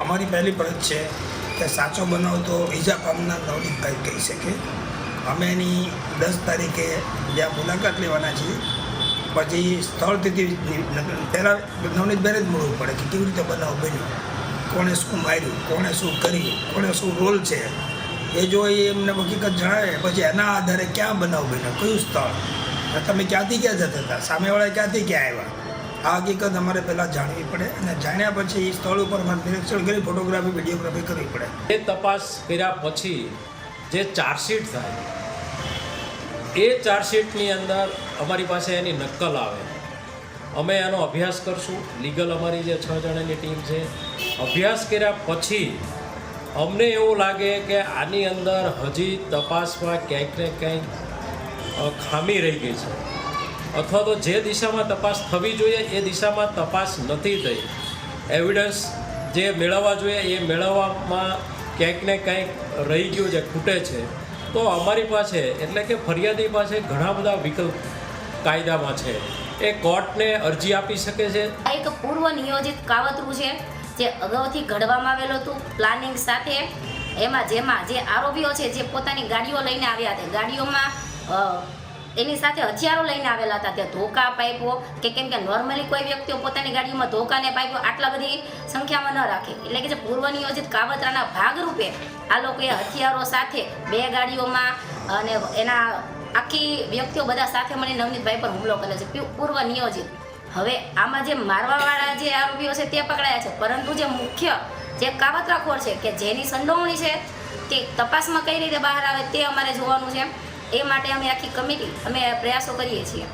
અમારી પહેલી ફરજ છે કે સાચો બનાવ તો ઈજા પામનાર નવનીતભાઈ કહી શકે. અમે એની 10 તારીખે જ્યાં મુલાકાત લેવાના છીએ, પછી સ્થળથી પહેલાં નવનીતભાઈને જ મળવું પડે કે કેવી રીતે બનાવ બન્યો, કોણે શું માર્યું, કોણે શું કર્યું, કોણે શું રોલ છે, એ જો એ એમને હકીકત જણાવે પછી એના આધારે ક્યાં બનાવ બન્યો, કયું સ્થળ, તમે ક્યાંથી ક્યાં જતા હતા, સામેવાળા ક્યાંથી ક્યાં આવ્યા, આ હકીકત અમારે પહેલાં જાણવી પડે અને જાણ્યા પછી એ સ્થળ ઉપર અમારે નિરીક્ષણ કરી ફોટોગ્રાફી વિડીયોગ્રાફી કરવી પડે. એ તપાસ કર્યા પછી જે ચાર્જશીટ થાય એ ચાર્જશીટની અંદર અમારી પાસે એની નકલ આવે, અમે એનો અભ્યાસ કરશું. લીગલ અમારી જે 6 જણાની ટીમ છે, અભ્યાસ કર્યા પછી અમને એવું લાગે કે આની અંદર હજી તપાસમાં ક્યાંક ને ક્યાંક ખામી રહી ગઈ છે, અથવા તો જે દિશામાં તપાસ થવી જોઈએ એ દિશામાં તપાસ નથી થઈ, એવિડન્સ જે મેળવવા જોઈએ એ મેળવવામાં ક્યાંક ને ક્યાંક રહી ગયું છે, ખૂટે છે, તો અમારી પાસે એટલે કે ફરિયાદી પાસે ઘણા બધા વિકલ્પ કાયદામાં છે. એ કોર્ટને અરજી આપી શકે છે. એક પૂર્વ નિયોજિત કાવતરું છે જે અગાઉથી ઘડવામાં આવેલું હતું પ્લાનિંગ સાથે. જેમાં જે આરોપીઓ છે જે પોતાની ગાડીઓ લઈને આવ્યા હતા, ગાડીઓમાં એની સાથે હથિયારો લઈને આવેલા હતા. તે ધોકા પાઇપો કે કેમ કે નોર્મલી કોઈ વ્યક્તિઓ પોતાની ગાડીમાં ધોકા ને પાઇપો આટલા બધી સંખ્યામાં ન રાખે, એટલે કે જે પૂર્વ નિયોજિત કાવતરાના ભાગરૂપે આ લોકોએ હથિયારો સાથે 2 ગાડીઓમાં અને એના આખી વ્યક્તિઓ બધા સાથે મળીને નવનીતભાઈ પર હુમલો કરે છે, પૂર્વ નિયોજિત. હવે આમાં જે મારવાવાળા જે આરોપીઓ છે તે પકડાયા છે, પરંતુ જે મુખ્ય જે કાવતરાખોર છે કે જેની સંડોવણી છે તે તપાસમાં કઈ રીતે બહાર આવે તે અમારે જોવાનું છે. એ માટે અમે આખી કમિટી અમે પ્રયાસો કરીએ છીએ.